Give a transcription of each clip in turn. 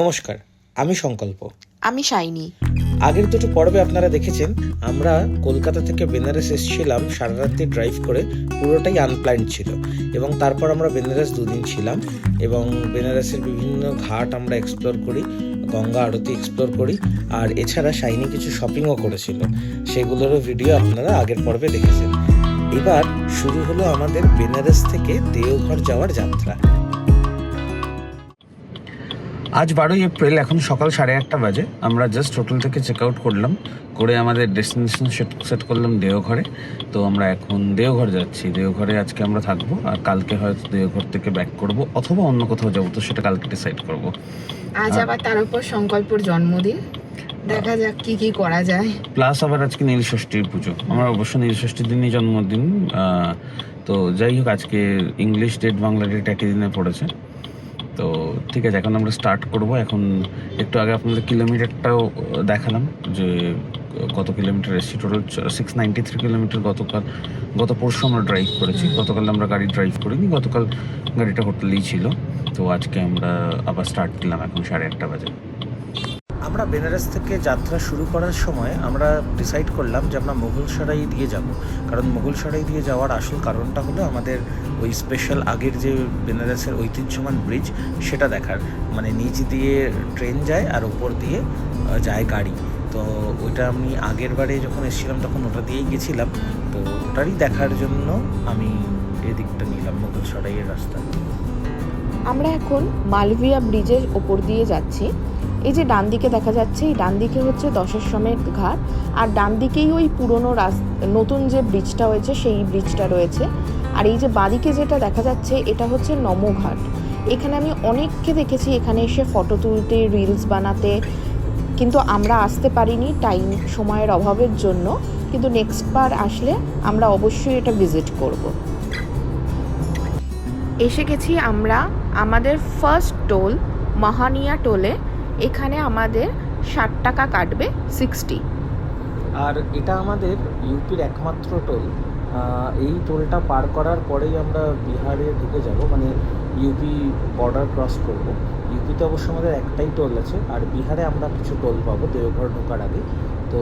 নমস্কার, আমি সংকল্প। আমি শাইনি। আগের দুটো পর্বে আপনারা দেখেছেন আমরা কলকাতা থেকে বেনারস এসেছিলাম সারা রাত্রি ড্রাইভ করে, পুরোটাই আনপ্ল্যান্ড ছিল। এবং তারপর আমরা বেনারস দুদিন ছিলাম এবং বেনারসের বিভিন্ন ঘাট আমরা এক্সপ্লোর করি, গঙ্গা আরতি এক্সপ্লোর করি, আর এছাড়া শাইনি কিছু শপিংও করেছিল। সেগুলোরও ভিডিও আপনারা আগের পর্বে দেখেছেন। এবার শুরু হলো আমাদের বেনারস থেকে দেওঘর যাওয়ার যাত্রা। আজ 12ই এপ্রিল, এখন সকাল 8:30 বাজে। আমরা জাস্ট হোটেল থেকে চেক আউট করলাম, করে আমাদের ডেস্টিনেশন সেট করলাম দেওঘরে। তো আমরা এখন দেওঘর যাচ্ছি। দেওঘরে আজকে আমরা থাকবো, আর কালকে হয়তো দেওঘর থেকে ব্যাক করব, অথবা অন্য কোথাও যাবো, তো সেটা কালকে ডিসাইড করব। আজ আবার তার উপর সংকল্পর জন্মদিন, দেখা যাক কি কি করা যায়। প্লাস আবার আজকে নীলষষ্ঠীর পুজো। আমার অবশ্য নীলষষ্ঠীর দিনই জন্মদিন। তো যাই হোক, আজকে ইংলিশ ডেট বাংলা ডেট একই দিনে পড়েছে। তো ঠিক আছে, এখন আমরা স্টার্ট করব। এখন একটু আগে আপনাদের কিলোমিটারটাও দেখালাম যে কত কিলোমিটার এসেছি। টোটাল 693 কিলোমিটার গত পরশু আমরা ড্রাইভ করেছি। গতকাল আমরা গাড়ি ড্রাইভ করিনি, গতকাল গাড়িটা হোটেলেই ছিল। তো আজকে আমরা আবার স্টার্ট দিলাম এখন 1:30 বাজে। আমরা বেনারস থেকে যাত্রা শুরু করার সময় আমরা ডিসাইড করলাম যে আমরা মুঘলসরাই দিয়ে যাব। কারণ মুঘলসরাই দিয়ে যাওয়ার আসল কারণটা হলো আমাদের ওই স্পেশাল আগের যে বেনারসের ঐতিহ্যমান ব্রিজ সেটা দেখার। মানে নিচ দিয়ে ট্রেন যায় আর উপর দিয়ে যায় গাড়ি। তো ওইটা আমি আগের বারে যখন এসেছিলাম তখন ওটা দিয়েই গেছিলাম। তো ওটারই দেখার জন্য আমি এদিকটা নিলাম, মুঘলসরাইয়ের রাস্তা। আমরা এখন মালভিয়া ব্রিজের ওপর দিয়ে যাচ্ছি। এই যে ডান দিকে দেখা যাচ্ছে, এই ডান দিকে হচ্ছে দশাশ্বমেধ ঘাট, আর ডান দিকেই ওই পুরনো নতুন যে ব্রিজটা হয়েছে সেই ব্রিজটা রয়েছে। আর এই যে বাঁদিকে যেটা দেখা যাচ্ছে এটা হচ্ছে নমঘাট। এখানে আমি অনেককে দেখেছি এখানে এসে ফটো তুলতে, রিলস বানাতে, কিন্তু আমরা আসতে পারিনি টাইম সময়ের অভাবের জন্য। কিন্তু নেক্সট বার আসলে আমরা অবশ্যই এটা ভিজিট করব। এসে গেছি আমরা আমাদের ফার্স্ট টোল মাহানিয়া টোলে। এখানে আমাদের 60 টাকা কাটবে, 60। আর এটা আমাদের ইউপির একমাত্র টোল। এই টোলটা পার করার পরেই আমরা বিহারে ঢুকে যাব, মানে ইউপি বর্ডার ক্রস করব। ইউপিতে অবশ্য আমাদের একটাই টোল আছে, আর বিহারে আমরা কিছু টোল পাবো দেওঘর ঢোকার আগে। তো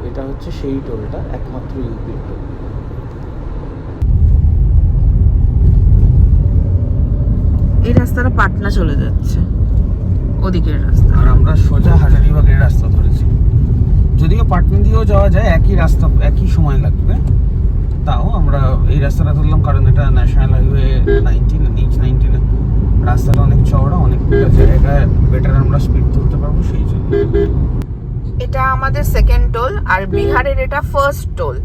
এটা হচ্ছে সেই টোলটা, একমাত্র ইউপির টোল। এই রাস্তাটা পাটনা চলে যাচ্ছে, ওদিকের রাস্তা। আর আমরা সোজা হাজারিবাগের রাস্তা ধরেছি। যদিও পাটনা দিয়েও যাওয়া যায়, একই রাস্তা, একই সময় লাগবে। তাও আমরা এই রাস্তাটা ধরলাম কারণ এটা ন্যাশনাল হাইওয়ে 19 রাস্তাটা অনেক চওড়া, অনেক জায়গায় বেটার আমরা স্পিড তুলতে পারবো, সেই জন্য। এটা আমাদের সেকেন্ড টোল, আর বিহারের এটা ফার্স্ট টোল।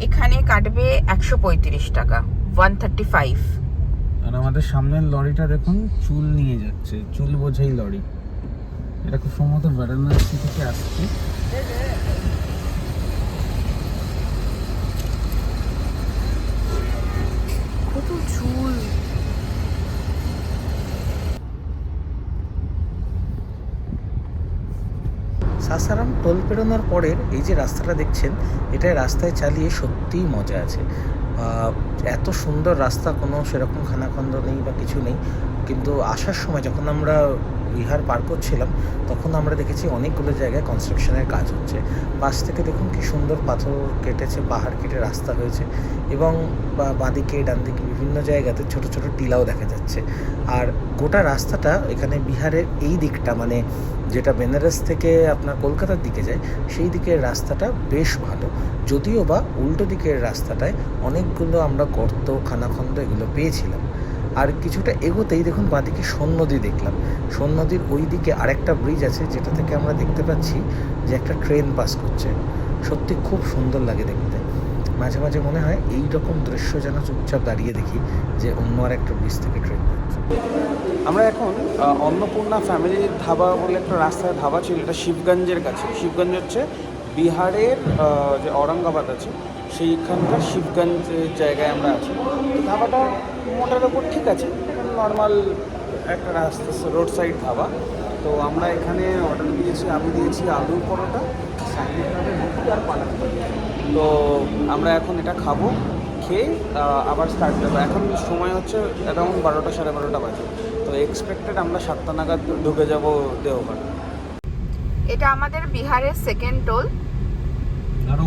এখানে কাটবে 135 টাকা, 135। আর আমাদের সামনের লরিটা দেখুন, চুল নিয়ে যাচ্ছে, চুল বোঝাই লরি। এটা খুব সম্ভবত বারাণসী থেকে আসছে। কত চুল! সাসারাম টোল পেরোনোর পরের এই যে রাস্তাটা দেখছেন, এটাই রাস্তায় চালিয়ে সত্যিই মজা আছে। এত সুন্দর রাস্তা, কোনো সেরকম খানাখন্দ নেই বা কিছু নেই। কিন্তু আসার সময় যখন আমরা বিহার পার করছিলাম তখন আমরা দেখেছি অনেকগুলো জায়গায় কনস্ট্রাকশনের কাজ হচ্ছে। পাশ থেকে দেখুন কি সুন্দর পাথর কেটেছে, পাহাড় কেটে রাস্তা হয়েছে, এবং বাঁদিকে ডানদিকে বিভিন্ন জায়গাতে ছোট ছোট টিলাও দেখা যাচ্ছে। আর গোটা রাস্তাটা এখানে বিহারের এই দিকটা, মানে যেটা বেনারস থেকে আপনার কলকাতার দিকে যায়, সেই দিকের রাস্তাটা বেশ ভালো। যদিও বা উল্টো দিকের রাস্তাটায় অনেকগুলো আমরা গর্ত, খানাখন্দ এগুলো পেয়েছিলাম। আর কিছুটা এগোতেই দেখুন বাঁদিকে সোন নদী দেখলাম। সোন নদীর ওই দিকে আরেকটা ব্রিজ আছে, যেটা থেকে আমরা দেখতে পাচ্ছি যে একটা ট্রেন পাস করছে। সত্যি খুব সুন্দর লাগে দেখতে। মাঝে মাঝে মনে হয় এই রকম দৃশ্য যেন চুপচাপ দাঁড়িয়ে দেখি যে অন্য আর একটা ব্রিজ থেকে ট্রেন যাচ্ছে। আমরা এখন অন্নপূর্ণা ফ্যামিলি ধাবা বলে একটা রাস্তায় ধাবা ছিল, এটা শিবগঞ্জের কাছে। শিবগঞ্জ হচ্ছে বিহারের যে ঔরঙ্গাবাদ আছে সেইখানকার শিবগঞ্জ জায়গায় আমরা আছি। ধাবাটা মোটার ওপর ঠিক আছে, নর্মাল একটা রাস্তা, রোড সাইড ধাবা। তো আমরা এখানে অর্ডার দিয়েছি, আমি দিয়েছি আলুর পরোটা, আর পালক। তো আমরা এখন এটা খাবো, খেয়ে আবার স্টার্ট দেবো। এখন সময় হচ্ছে অ্যারাউন্ড 12টা 12:30 বাজে। তো এক্সপেক্টেড আমরা 7টা নাগাদ ঢুকে যাব দেওঘর। এটা আমাদের বিহারের সেকেন্ড টোল, আর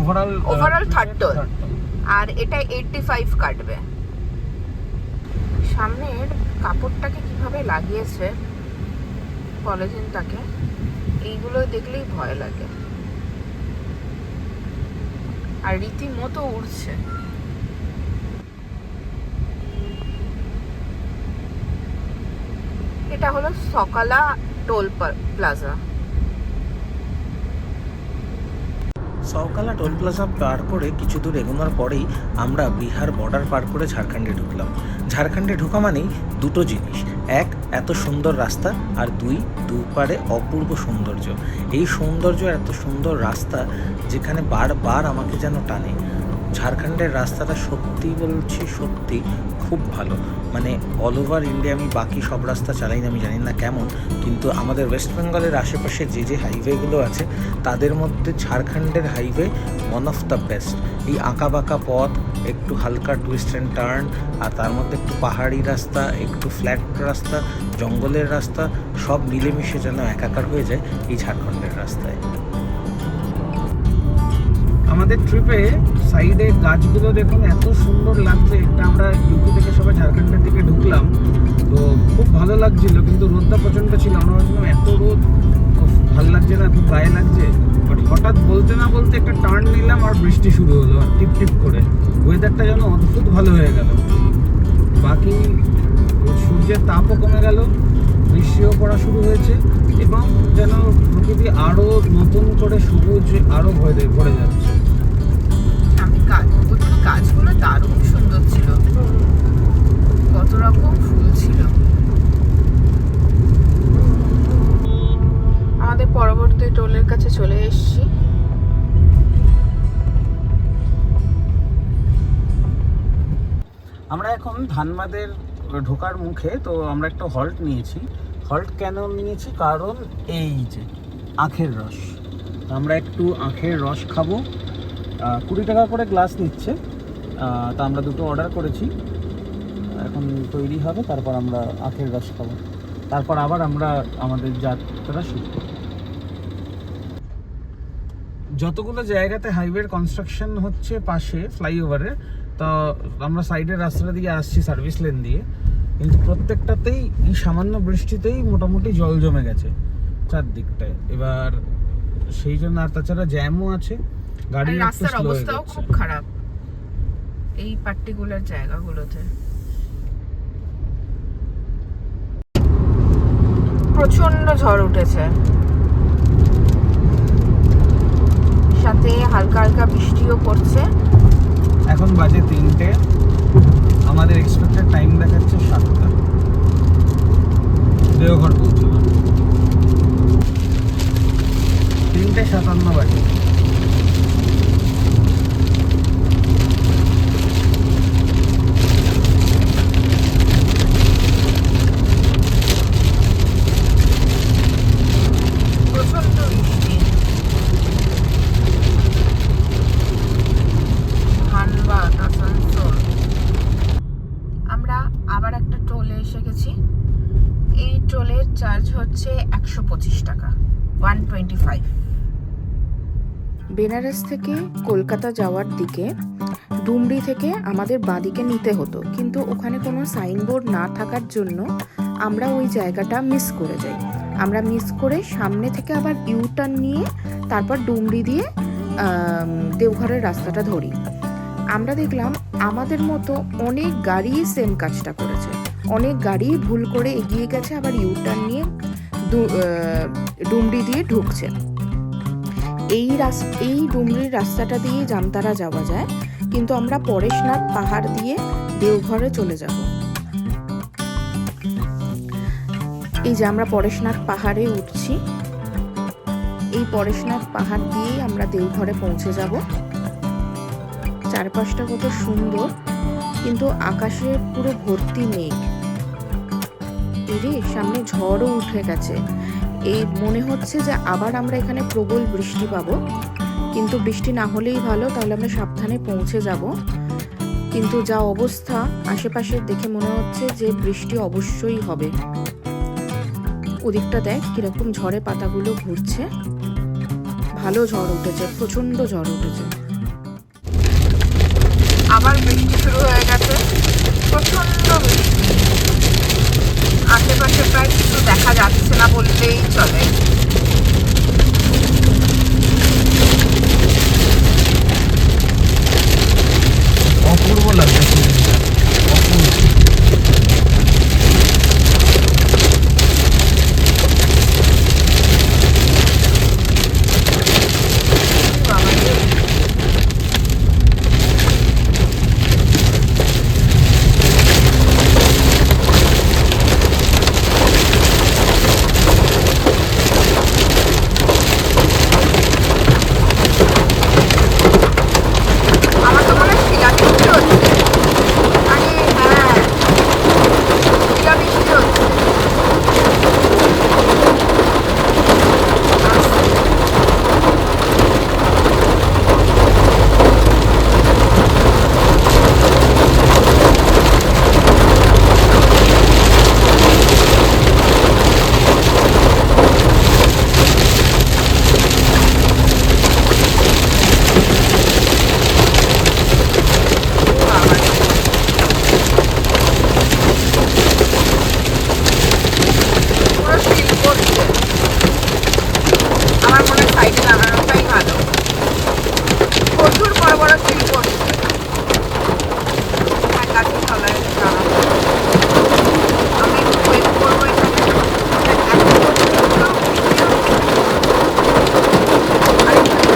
ওভারঅল থার্ড টোল, আর এটা 85 কাটবে। সামনের কাপড়টাকে কিভাবে লাগিয়েছে, পলিথিনটাকে, এইগুলো দেখলেই ভয় লাগে, আর রীতিমতো উড়ছে। এটা হলো সকালা টোল প্লাজা। সকালা টোল প্লাজা পার করে কিছু দূর এগোনোর পরেই আমরা বিহার বর্ডার পার করে ঝাড়খণ্ডে ঢুকলাম। ঝাড়খণ্ডে ঢোকা মানেই দুটো জিনিস, এক এত সুন্দর রাস্তা, আর দুপারে অপূর্ব সৌন্দর্য। এই সৌন্দর্য, এত সুন্দর রাস্তা যেখানে বারবার আমাকে যেন টানে। ঝাড়খণ্ডের রাস্তাটা সত্যি বলছি, সত্যি খুব ভালো। মানে অল ওভার ইন্ডিয়া আমি বাকি সব রাস্তা চালাই না, আমি জানি না কেমন, কিন্তু আমাদের ওয়েস্ট বেঙ্গলের আশেপাশে যে হাইওয়েগুলো আছে তাদের মধ্যে ঝাড়খণ্ডের highway one of the best. এই আঁকা বাঁকা পথ, একটু হালকা টুইস্ট অ্যান্ড টার্ন, আর তার মধ্যে একটু পাহাড়ি রাস্তা, একটু ফ্ল্যাট রাস্তা, জঙ্গলের রাস্তা, সব মিলেমিশে যেন একাকার হয়ে যায় এই ঝাড়খণ্ডের রাস্তায়। আমাদের ট্রিপে সাইডে গাছগুলো দেখুন এত সুন্দর লাগছে। এটা আমরা ইউপি থেকে সবাই ঝাড়খণ্ডের দিকে ঢুকলাম, তো খুব ভালো লাগছিল, কিন্তু রোদটা প্রচণ্ড ছিল। আমরা ভাবছিলাম এত রোদ, ভালো লাগছে না, খুব গায়ে লাগছে। বাট হঠাৎ বলতে না বলতে একটা টার্ন নিলাম আর বৃষ্টি শুরু হলো, আর টিপ টিপ করে ওয়েদারটা যেন অদ্ভুত ভালো হয়ে গেল। বাকি সূর্যের তাপও কমে গেল, বৃষ্টিও পড়া শুরু হয়েছে, এবং যেন প্রকৃতি আরও নতুন করে সবুজ আরও ভরে যাচ্ছে। ওখানে গাছগুলো দারুণ সুন্দর ছিল, কত রকম ফুল ছিল। আমাদের পরবর্তী টোলের কাছে চলে এসেছি। আমরা এখন ধানবাদের ঢোকার মুখে, তো আমরা একটা হল্ট নিয়েছি। হল্ট কেন নিয়েছি? কারণ এই যে আখের রস, আমরা একটু আখের রস খাবো। 20 টাকা করে গ্লাস নিচ্ছে, তা আমরা দুটো অর্ডার করেছি, এখন তৈরি হবে, তারপর আমরা আখের রস খাবো, তারপর আবার আমরা আমাদের যাত্রা শুরু করব। যতগুলো জায়গাতে হাইওয়ের কনস্ট্রাকশন হচ্ছে পাশে ফ্লাইওভারের, তো আমরা সাইডের রাস্তাটা দিয়ে আসছি সার্ভিস লেন দিয়ে, কিন্তু প্রত্যেকটাতেই এই সামান্য বৃষ্টিতেই মোটামুটি জল জমে গেছে চারদিকটায়। এবার সেই জন্য, আর তাছাড়া জ্যামও আছে, গাড়ি রাস্তার অবস্থাও খুব খারাপ এই পার্টিকুলার জায়গাগুলোতে। প্রচন্ড ঝড় উঠেছে, সাথে হালকা হালকা বৃষ্টিও পড়ছে। এখন বাজে 3টে, আমাদের এক্সপেক্টেড টাইম দেখাচ্ছে 7টা। দেওঘর পৌঁছলাম 3:57 বাজে। প্রচন্ড বৃষ্টি। ধানবাদ, আসানসোল। আমরা আবার একটা টোলে এসে গেছি। এই টোলের চার্জ হচ্ছে 125 টাকা, 125। বেনারস থেকে কলকাতা যাওয়ার দিকে ডুমরি থেকে আমাদের বাঁদিকে নিতে হতো, কিন্তু ওখানে কোনো সাইনবোর্ড না থাকার জন্য আমরা ওই জায়গাটা মিস করে যাই। আমরা মিস করে সামনে থেকে আবার ইউটার্ন নিয়ে তারপর ডুমরি দিয়ে দেওঘরের রাস্তাটা ধরি। আমরা দেখলাম আমাদের মতো অনেক গাড়ি সেম কাজটা করেছে, অনেক গাড়ি ভুল করে এগিয়ে গেছে, আবার ইউটার্ন নিয়ে ডুমরি দিয়ে ঢুকছে। এই ডুমরির রাস্তাটা দিয়ে জামতারা যাওয়া যায়, কিন্তু আমরা পরেশনাথ পাহাড় দিয়ে দেওঘরে চলে যাব। এই যে আমরা পরেশনাথ পাহাড়ে উঠছি, এই পরেশনাথ পাহাড় দিয়েই আমরা দেওঘরে পৌঁছে যাব। চারপাশটা কত সুন্দর, কিন্তু আকাশে পুরো ভর্তি মেঘ। এরে সামনে ঝড়ও উঠে গেছে, এই মনে হচ্ছে যে আবার আমরা এখানে প্রবল বৃষ্টি পাবো, কিন্তু বৃষ্টি না হলেই ভালো, তাহলে আমরা সাবধানে পৌঁছে যাব। কিন্তু যা অবস্থা আশেপাশে দেখে মনে হচ্ছে যে বৃষ্টি অবশ্যই হবে। ওদিকটা দেখ কিরকম ঝড়ে পাতাগুলো ঘুরছে। ভালো ঝড় উঠেছে, প্রচন্ড ঝড় উঠেছে। আবার বৃষ্টি শুরু হয়ে গেছে, প্রচন্ড বৃষ্টি। আশেপাশে প্রায় কিছু দেখা যাচ্ছে না বললেই চলে। অপূর্ব লাগছে সিনেমাটা, অপূর্ব। আমার তো মনে হয় শিলাবৃষ্টি হচ্ছে। আরে হ্যাঁ, শিলাবৃষ্টি হচ্ছে। পুরো শিল পড়ছে। আমার মনে হয় সাইডে লাগানোটাই ভালো। প্রচুর বড় বড় শিল পড়ছে। আর গাছের তলায় দাঁড়াবো। আমি একটু ওয়েট করবো এখানে। এত প্রচন্ড বৃষ্টি হচ্ছে। আর এখানে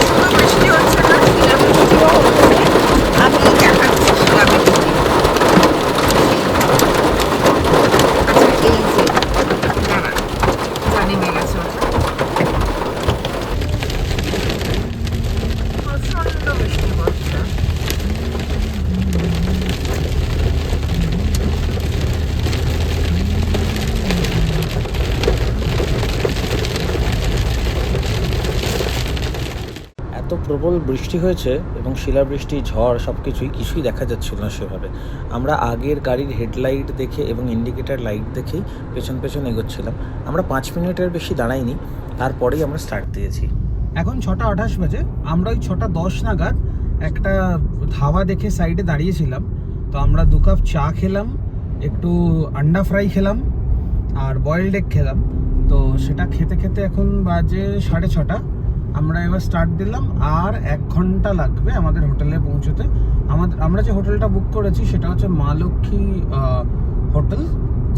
শুধু বৃষ্টি হচ্ছে না, শিলাবৃষ্টিও হচ্ছে। আমি দেখাচ্ছি শিলাবৃষ্টি। আচ্ছা এই যে দাঁড়ান, যা নেমে গেছে ওটা। প্রচন্ড বৃষ্টি পড়ছে। এত প্রবল বৃষ্টি হয়েছে এবং শিলাবৃষ্টি, ঝড় সব কিছুই দেখা যাচ্ছিল না সেভাবে। আমরা আগের গাড়ির হেডলাইট দেখে এবং ইন্ডিকেটার লাইট দেখেই পেছন এগোচ্ছিলাম। আমরা 5 মিনিটের বেশি দাঁড়াইনি, তারপরেই আমরা স্টার্ট দিয়েছি। এখন 6:28 বাজে। আমরা ওই 6:10 নাগাদ একটা ধাবা দেখে সাইডে দাঁড়িয়েছিলাম। তো আমরা 2 কাপ চা খেলাম, একটু আন্ডা ফ্রাই খেলাম আর বয়েলড এগ খেলাম। তো সেটা খেতে খেতে এখন বাজে 6:30। আমরা এবার স্টার্ট দিলাম। আর 1 ঘন্টা লাগবে আমাদের হোটেলে পৌঁছতে। আমরা যে হোটেলটা বুক করেছি সেটা হচ্ছে মা লক্ষ্মী হোটেল।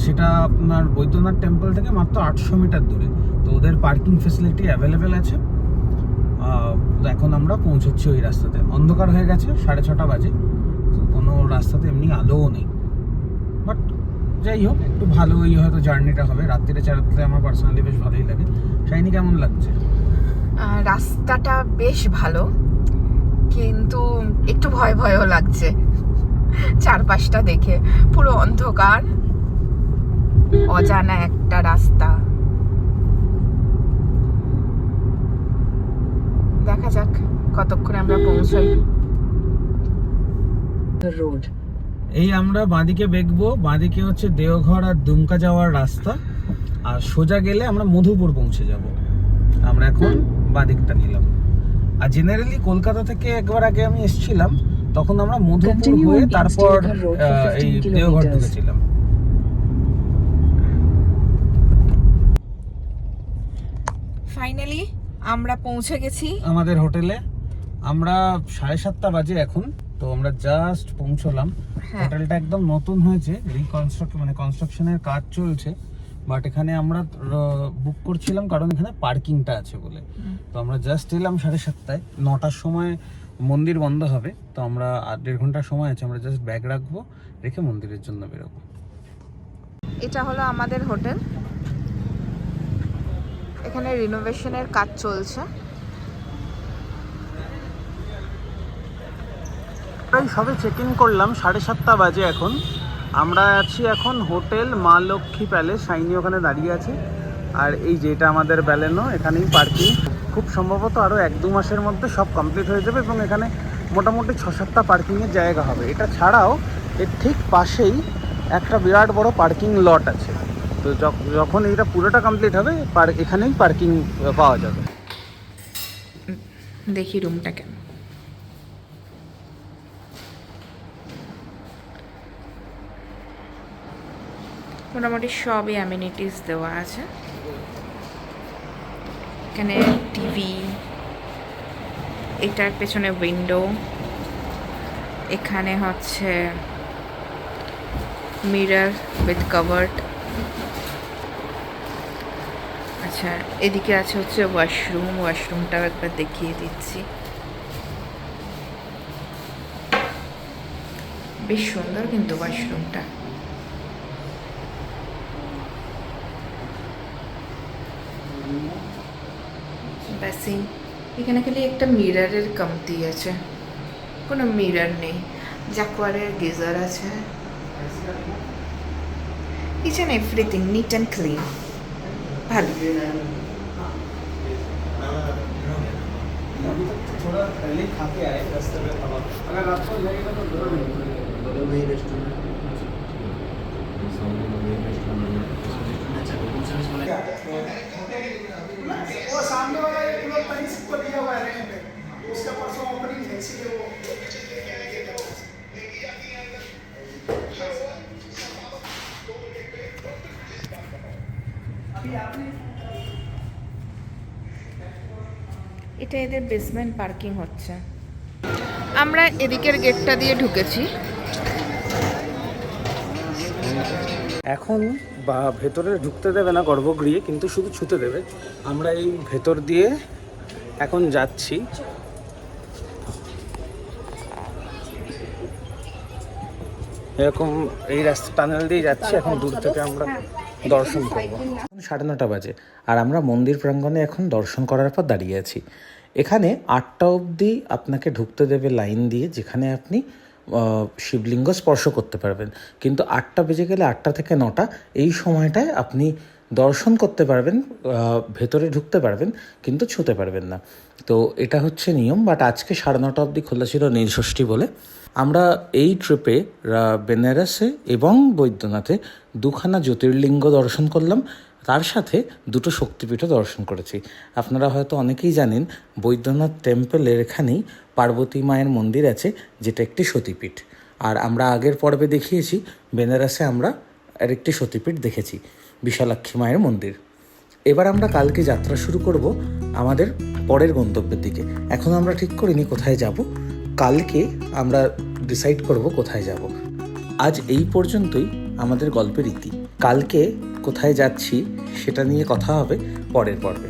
সেটা আপনার বৈদ্যনাথ টেম্পল থেকে মাত্র 800 মিটার দূরে। তো ওদের পার্কিং ফেসিলিটি অ্যাভেলেবেল আছে। তো এখন আমরা পৌঁছচ্ছি ওই রাস্তাতে। অন্ধকার হয়ে গেছে, 6:30 বাজে। তো কোনো রাস্তাতে এমনি আলোও নেই। বাট যাই হোক, একটু ভালোই হয়তো জার্নিটা হবে। রাত্রিরে চালাতে আমার পার্সোনালি বেশ ভালোই লাগে। শাইনি কেমন লাগছে? রাস্তাটা বেশ ভালো, কিন্তু একটু ভয়ও লাগছে। চারপাশটা দেখে পুরো অন্ধকার, অজানা একটা রাস্তা। দেখা যাক কতক্ষণে আমরা পৌঁছাই। রোড এই আমরা বাঁদিকে বেঁকবো। বাঁদিকে হচ্ছে দেওঘর আর দুমকা যাওয়ার রাস্তা। আর সোজা গেলে আমরা মধুপুর পৌঁছে যাব। আমরা এখন বাঁদিকটা নিলাম। আর জেনারেলি কলকাতা থেকে একবার আগে আমি এসেছিলাম, তখন আমরা মধুপুর হয়ে তারপর এই দেওঘর ঢুকেছিলাম। ফাইনালি আমরা পৌঁছে গেছি আমাদের হোটেলে। আমরা 7:30 বাজে এখন। তো আমরা জাস্ট পৌঁছলাম। হোটেলটা একদম নতুন হয়েছে, কনস্ট্রাকশনের কাজ চলছে। বাট এখানে আমরা বুক করছিলাম কারণ এখানে পার্কিংটা আছে বলে। তো আমরা জাস্ট এলাম 7:30। 9টার সময় মন্দির বন্ধ হবে। তো আমরা 1.5 ঘন্টার সময় আছে। আমরা জাস্ট ব্যাগ রাখবো, রেখে মন্দিরের জন্য বেরোবো। এটা হলো আমাদের হোটেল। এখানে রিনোভেশনের কাজ চলছে। প্রায় সবে চেক ইন করলাম, 7:30 বাজে এখন। আমরা আছি এখন হোটেল মা লক্ষ্মী প্যালেস। শাইনি ওখানে দাঁড়িয়ে আছে। আর এই যেটা আমাদের ব্যালেনো, এখানেই পার্কিং। খুব সম্ভবত আরও 1-2 মাসের মধ্যে সব কমপ্লিট হয়ে যাবে এবং এখানে মোটামুটি 6-7টা পার্কিংয়ের জায়গা হবে। এটা ছাড়াও এর ঠিক পাশেই একটা বিরাট বড় পার্কিং লট আছে। তো যখন এটা পুরোটা কমপ্লিট হবে এখানেই পার্কিং পাওয়া যাবে। দেখি রুমটা কেমন। মোটামুটি সবই অ্যামিনিটিস দেওয়া আছে। এখানে টিভি, এটার পেছনে উইন্ডো, এখানে হচ্ছে মিরর উইথ কাভার্ড। আচ্ছা, এদিকে আছে হচ্ছে ওয়াশরুমটাও একবার দেখিয়ে দিচ্ছি। বেশ সুন্দর কিন্তু ওয়াশরুমটা। বেসিন, এখানে খালি একটা মিররের কমতি আছে, কোনো মিরর নেই। জ্যাকোয়ারের গিজার আছে। Each and everything neat and clean, ভালো। थोड़ा पहले खा के आए रास्ते में खाना, अगर रात को जाएगा तो बगल में ही रेस्टोरेंट है। वो सामने वाला एक किलो पनीर को दिया हुआ है पे, उसका परसों ओपनिंग है, इसलिए वो अभी आपने এটা এদের বেসমেন্ট পার্কিং হচ্ছে। আমরা এদিকের গেটটা দিয়ে ঢুকেছি। এখন বা ভেতরে ঢুকতে দেবে না গর্ভগৃহে, কিন্তু শুধু ছুতে দেবে। আমরা এই ভেতর দিয়ে এখন যাচ্ছি। এরকম এই রাস্তা টানেল দিয়ে যাচ্ছি। এখন দূর থেকে আমরা দর্শন করব। 9:30 বাজে আর আমরা মন্দির প্রাঙ্গণে এখন দর্শন করার পর দাঁড়িয়ে আছি। এখানে 8টা অবধি আপনাকে ঢুকতে দেবে লাইন দিয়ে, যেখানে আপনি শিবলিঙ্গ স্পর্শ করতে পারবেন। কিন্তু 8টা বেজে গেলে 8টা থেকে 9টা এই সময়টায় আপনি দর্শন করতে পারবেন, ভেতরে ঢুকতে পারবেন, কিন্তু ছুঁতে পারবেন না। তো এটা হচ্ছে নিয়ম। বাট আজকে 9:30 অবধি খোলা ছিল নীলষষ্ঠী বলে। আমরা এই ট্রিপে বেনারসে এবং বৈদ্যনাথে 2খানা জ্যোতির্লিঙ্গ দর্শন করলাম, তার সাথে 2টো শক্তিপীঠও দর্শন করেছি। আপনারা হয়তো অনেকেই জানেন বৈদ্যনাথ টেম্পলের এখানেই পার্বতী মায়ের মন্দির আছে, যেটা একটি সতীপীঠ। আর আমরা আগের পর্বে দেখিয়েছি বেনারসে আমরা আরেকটি সতীপীঠ দেখেছি, বিশালাক্ষী মায়ের মন্দির। এবার আমরা কালকে যাত্রা শুরু করব আমাদের পরের গন্তব্যের দিকে। এখন আমরা ঠিক করিনি কোথায় যাব, কালকে আমরা ডিসাইড করব কোথায় যাব। আজ এই পর্যন্তই আমাদের গল্পের ইতি। কালকে কোথায় যাচ্ছি সেটা নিয়ে কথা হবে পরের পর্বে।